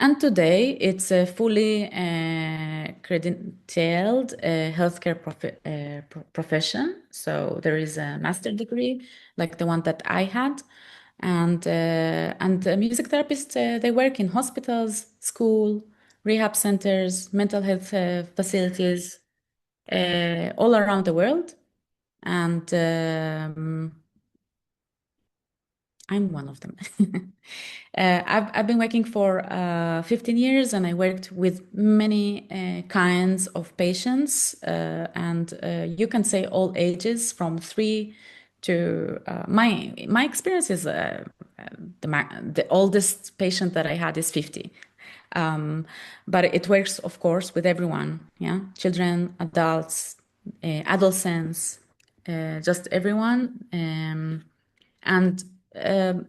And today, it's a fully credentialed healthcare profession. So there is a master degree, like the one that I had, and music therapists they work in hospitals, school, rehab centers, mental health facilities, all around the world. And I'm one of them. I've been working for 15 years, and I worked with many kinds of patients, and you can say all ages from three to my experience is the oldest patient that I had is 50. But it works, of course, with everyone. Yeah, children, adults, adolescents, just everyone. And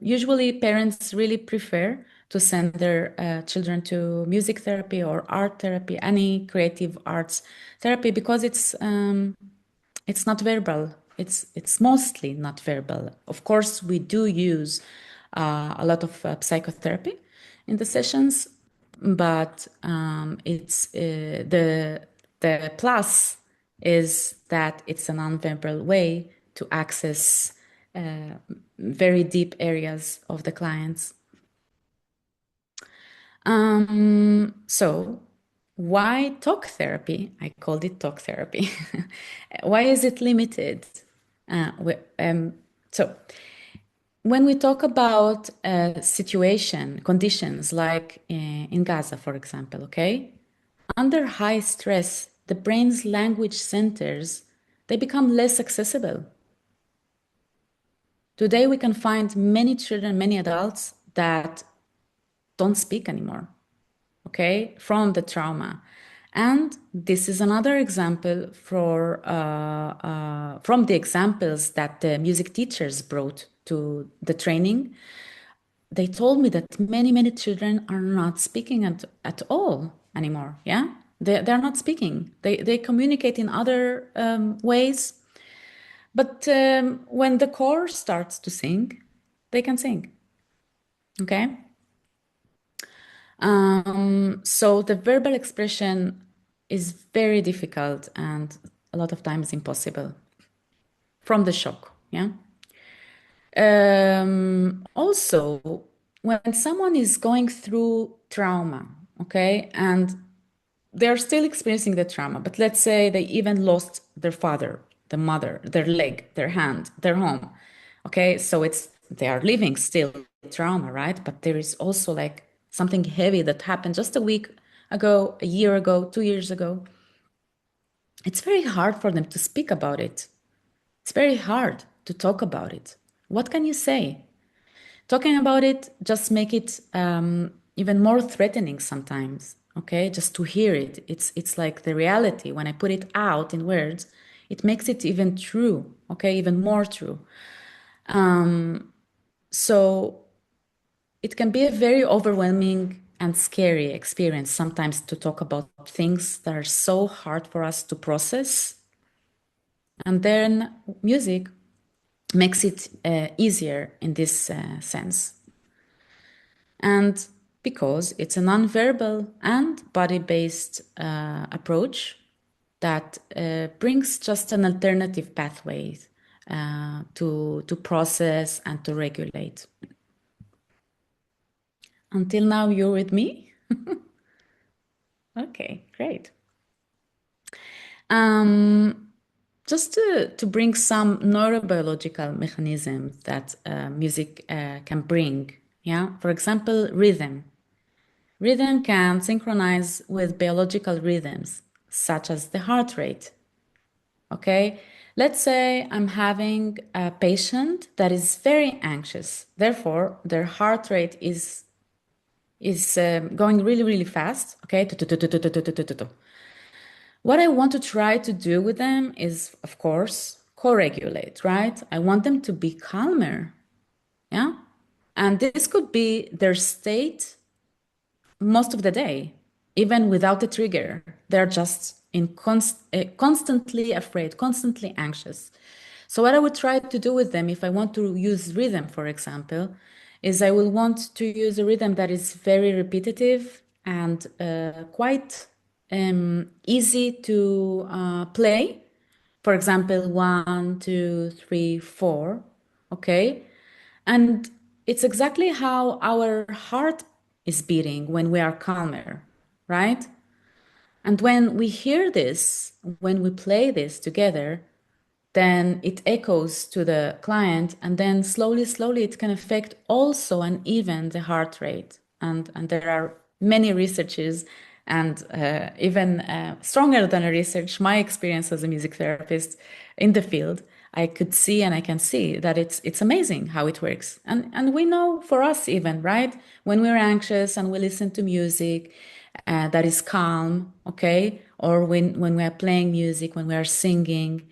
usually parents really prefer to send their children to music therapy or art therapy, any creative arts therapy, because it's not verbal. It's mostly not verbal. Of course, we do use a lot of psychotherapy in the sessions, but it's the plus is that it's a non-verbal way to access uh, very deep areas of the clients. So why talk therapy? I called it talk therapy. Why is it limited? Uh, we- um, so when we talk about a situation, conditions like in Gaza, for example, okay, under high stress, the brain's language centers, they become less accessible. Today, we can find many children, many adults that don't speak anymore, okay, from the trauma. And this is another example from the examples that the music teachers brought to the training. They told me that many, many children are not speaking at all anymore. Yeah, they're not speaking. They communicate in other ways. But when the core starts to sing, they can sing. Okay. So the verbal expression is very difficult and a lot of times impossible from the shock. Yeah. Also, when someone is going through trauma, okay, and they're still experiencing the trauma, but let's say they even lost their father, the mother, their leg, their hand, their home. Okay, so they are living still trauma, right? But there is also like something heavy that happened just a week ago, a year ago, 2 years ago. It's very hard for them to speak about it. It's very hard to talk about it. What can you say? Talking about it just make it even more threatening sometimes. Okay, just to hear it, it's like the reality. When I put it out in words, it makes it even true. Okay, even more true. So it can be a very overwhelming and scary experience sometimes to talk about things that are so hard for us to process. And then music makes it easier in this sense. And because it's a nonverbal and body-based approach that brings just an alternative pathway to process and to regulate. Until now, you're with me? Okay, great. Just to bring some neurobiological mechanisms that music can bring. Yeah, for example, rhythm. Rhythm can synchronize with biological rhythms, such as the heart rate. Okay, let's say I'm having a patient that is very anxious. Therefore, their heart rate is going really, really fast. Okay, what I want to try to do with them is, of course, co-regulate, right? I want them to be calmer. Yeah. And this could be their state most of the day, even without a trigger. They're just constantly afraid, constantly anxious. So, what I would try to do with them, if I want to use rhythm, for example, is I will want to use a rhythm that is very repetitive and quite easy to play. For example, one, two, three, four. Okay. And it's exactly how our heart is beating when we are calmer, right? And when we hear this, when we play this together, then it echoes to the client, and then slowly it can affect also and even the heart rate. And there are many researches, and even stronger than a research, my experience as a music therapist in the field, I could see and I can see that it's amazing how it works. And we know for us even, right? When we're anxious and we listen to music that is calm, okay? Or when we are playing music, when we are singing,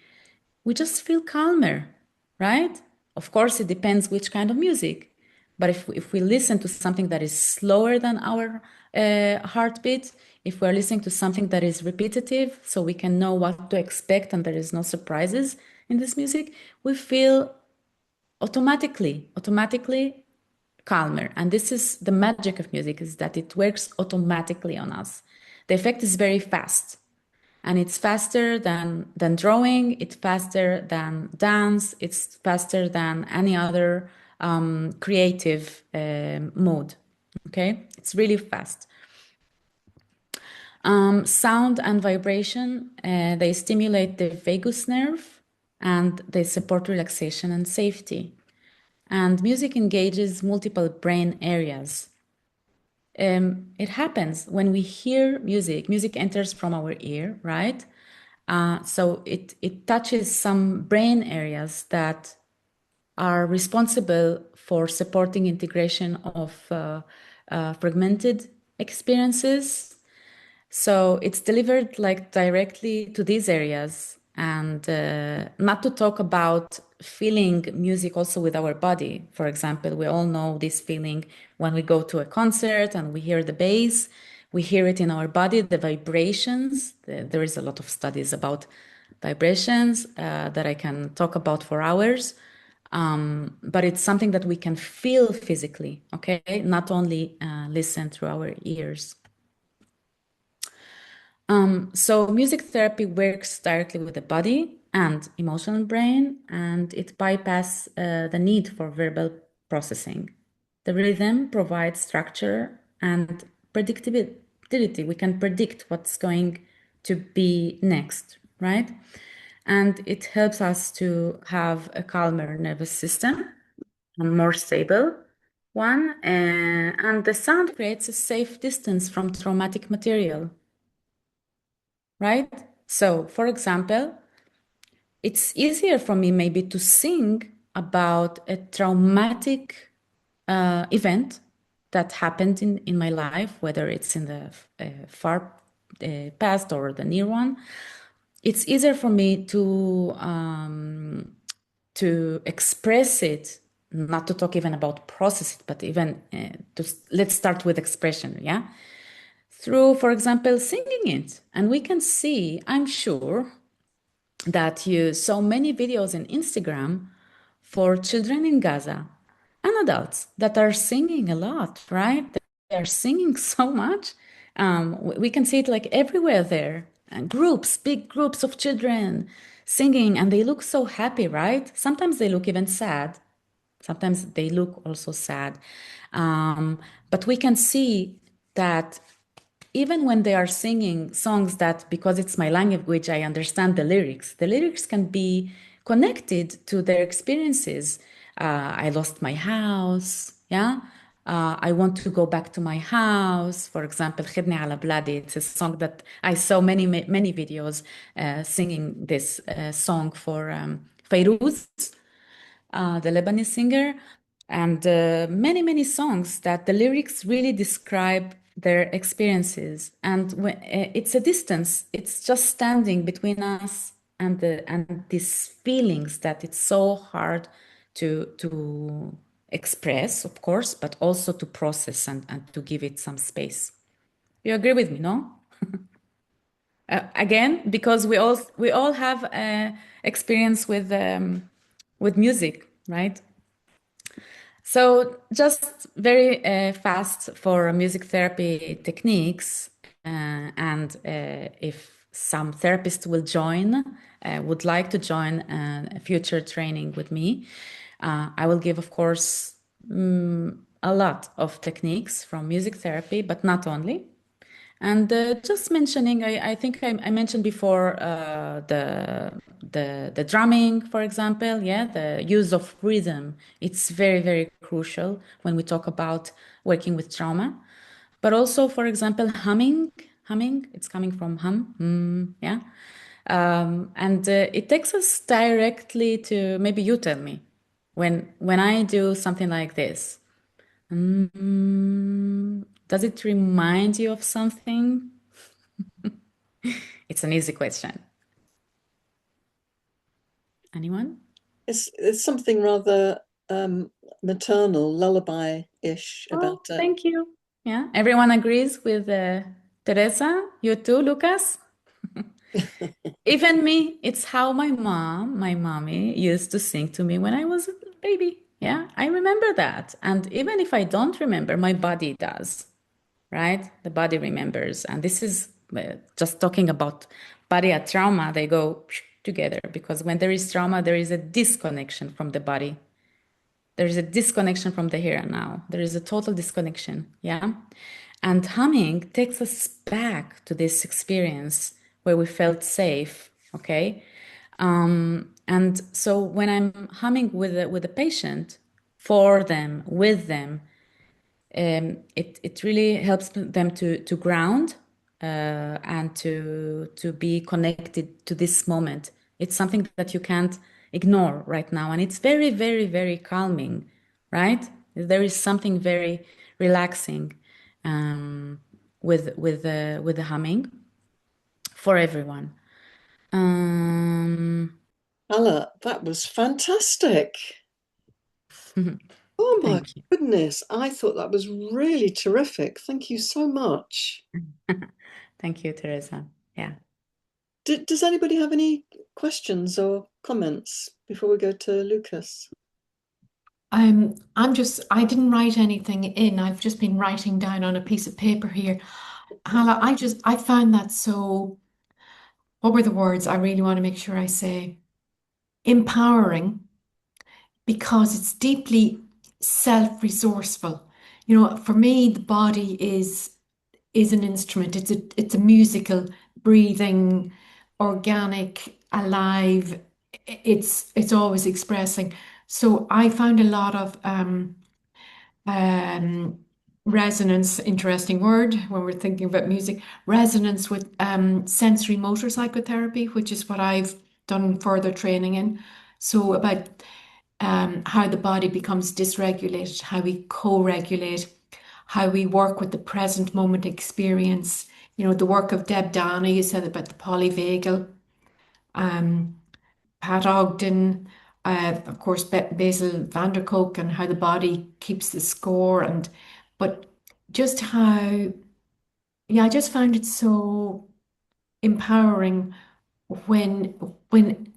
we just feel calmer, right? Of course, it depends which kind of music. But if we listen to something that is slower than our heartbeat, if we're listening to something that is repetitive, so we can know what to expect and there is no surprises in this music, we feel automatically calmer. And this is the magic of music, is that it works automatically on us. The effect is very fast, and it's faster than drawing, it's faster than dance, it's faster than any other creative mode. Okay, it's really fast. Sound and vibration, they stimulate the vagus nerve and they support relaxation and safety. And music engages multiple brain areas. It happens when we hear music. Music enters from our ear, right? So it touches some brain areas that are responsible for supporting integration of fragmented experiences. So it's delivered like directly to these areas, and not to talk about feeling music also with our body. For example, we all know this feeling when we go to a concert and we hear the bass, we hear it in our body, the vibrations. There is a lot of studies about vibrations that I can talk about for hours. But it's something that we can feel physically, okay? Not only listen through our ears. So music therapy works directly with the body and emotional brain, and it bypasses the need for verbal processing. The rhythm provides structure and predictability. We can predict what's going to be next, right? And it helps us to have a calmer nervous system, a more stable one, and the sound creates a safe distance from traumatic material, right? So, for example, it's easier for me maybe to sing about a traumatic event that happened in my life, whether it's in the far past or the near one. It's easier for me to express it, not to talk even about process it, but even let's start with expression, yeah? Through, for example, singing it. And we can see, I'm sure, that you saw many videos in Instagram for children in Gaza and adults that are singing a lot, right? They are singing so much. We can see it like everywhere there. And groups, big groups of children singing, and they look so happy, right? Sometimes they look even sad. Sometimes they look also sad. But we can see that even when they are singing songs that, because it's my language, I understand the lyrics can be connected to their experiences. I lost my house, yeah. I want to go back to my house. For example, خدني على بلادي. It's a song that I saw many videos singing this song for Fairuz, the Lebanese singer, and many songs that the lyrics really describe their experiences. And it's a distance; it's just standing between us and these feelings that it's so hard to express, of course, but also to process and to give it some space. You agree with me, no? Again, because we all have experience with music, right? So just very fast for music therapy techniques, and if some therapists will join, would like to join a future training with me, I will give, of course, a lot of techniques from music therapy, but not only. And just mentioning, I think I mentioned before the drumming, for example. Yeah, the use of rhythm. It's very, very crucial when we talk about working with trauma. But also, for example, humming. Humming. It's coming from hum. Yeah, and it takes us directly to, maybe you tell me, when I do something like this. Does it remind you of something? It's an easy question. Anyone? It's something rather um, maternal, lullaby-ish Oh, about it. thank you. Yeah, everyone agrees with Teresa. You too, Lucas? Even me, it's how my mommy used to sing to me when I was a baby. Yeah, I remember that. And even if I don't remember, my body does, right? The body remembers. And this is just talking about body and trauma, they go together because when there is trauma, there is a disconnection from the body. There is a disconnection from the here and now. There is a total disconnection. Yeah. And humming takes us back to this experience where we felt safe. Okay. And so when I'm humming with a patient, for them, with them, it really helps them to ground and to be connected to this moment. It's something that you can't ignore right now, and it's very, very, very calming, right? There is something very relaxing with the humming for everyone. Ella, that was fantastic. Oh my Thank you. goodness, I thought that was really terrific. Thank you so much. Thank you, Teresa. Yeah. Does anybody have any questions or comments before we go to Lucas? I didn't write anything in. I've just been writing down on a piece of paper here. Hala, I found that so, what were the words I really want to make sure I say? Empowering because it's deeply self-resourceful. You know, for me, the body is an instrument. It's a musical, breathing, organic, alive. It's always expressing. So I found a lot of um, resonance, interesting word when we're thinking about music, resonance with sensory motor psychotherapy, which is what I've done further training in. So about how the body becomes dysregulated, how we co-regulate, how we work with the present moment experience. You know, the work of Deb Dana, you said about the polyvagal, um, Pat Ogden, of course, Basil van der Kolk, and how the body keeps the score, and but just how, yeah, I just found it so empowering when when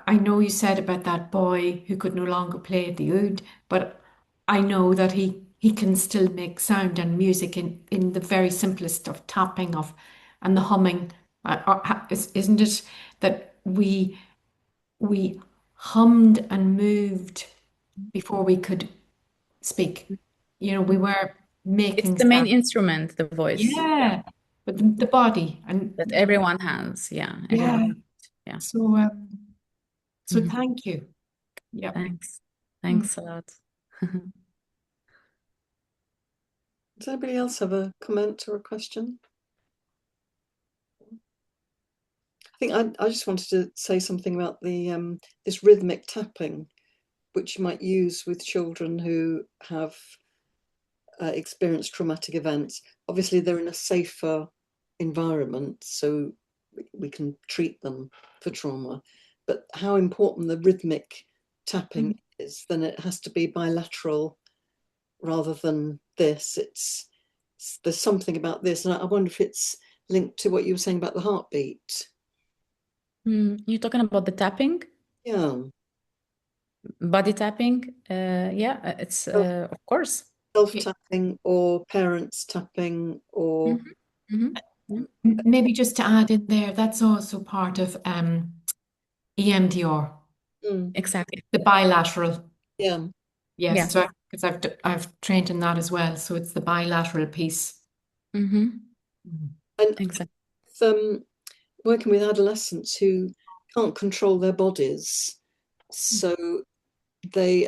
I know you said about that boy who could no longer play the oud, but I know that he can still make sound and music in the very simplest of tapping of and the humming. Isn't it that we hummed and moved before we could speak? You know, we were It's making the main sound. instrument, the voice. Yeah. Yeah, but the body and That everyone has. Yeah, everyone yeah. has. Yeah. So so Mhm. thank you. Yep. Thanks. Thanks a lot. Does anybody else have a comment or a question? I think I just wanted to say something about the this rhythmic tapping, which you might use with children who have experienced traumatic events. Obviously, they're in a safer environment, so we can treat them for trauma. But how important the rhythmic tapping is, then it has to be bilateral rather than this. There's something about this, and I wonder if it's linked to what you were saying about the heartbeat. You're talking about the tapping? Yeah. Body tapping, yeah, it's of course. Yeah. Self-tapping or parents tapping or Hmm. Hmm. Yeah, Maybe just to add in there, that's also part of EMDR, mm, exactly. the bilateral. yeah. Yes, Yeah. so because I've trained in that as well. So it's the bilateral piece. Hmm. Mhm. And Exactly. um, working with adolescents who can't control their bodies, so they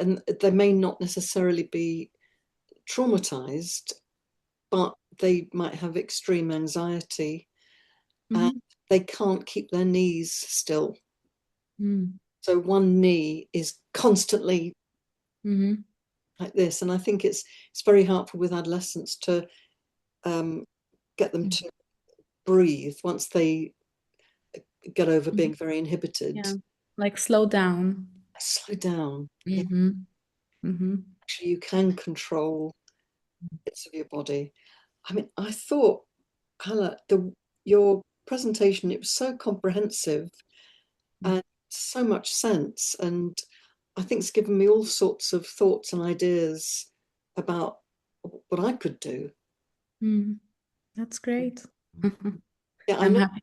may not necessarily be traumatized, but they might have extreme anxiety and Hmm. they can't keep their knees still. Hmm. So one knee is constantly Hmm. like this, and I think it's very helpful with adolescents to um, get them to breathe once they get over Hmm. being very inhibited. Yeah, like slow down. Slow down. Yeah, Hmm. Hmm. actually, you can control bits of your body. I mean, I thought, Hala, your presentation, it was so comprehensive and so much sense, and I think it's given me all sorts of thoughts and ideas about what I could do. Mm, that's great. Yeah, I I'm know, happy.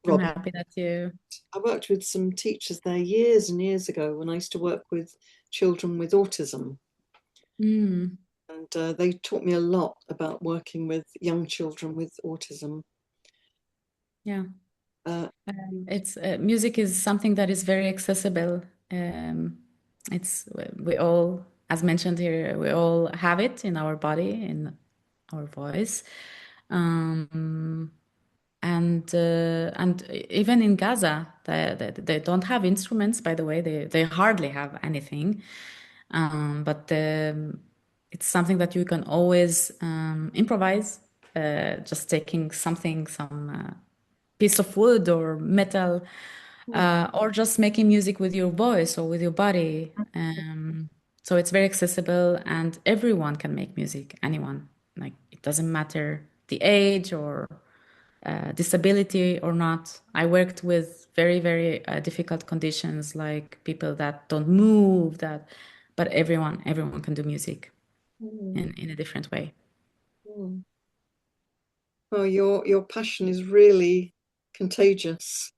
I'm Rob. happy that you. I worked with some teachers there years and years ago when I used to work with children with autism. Mm, And they taught me a lot about working with young children with autism. yeah. Uh, It's music is something that is very accessible. It's we all, as mentioned here, we all have it in our body, in our voice. Um, and even in Gaza, they don't have instruments. By the way, they hardly have anything. But it's something that you can always improvise. Just taking something, some piece of wood or metal, or just making music with your voice or with your body. So it's very accessible, and everyone can make music. Anyone, like it doesn't matter the age or disability or not. I worked with very, very difficult conditions, like people that don't move, that, but everyone can do music mm, in a different way. mm. Oh, your passion is really contagious.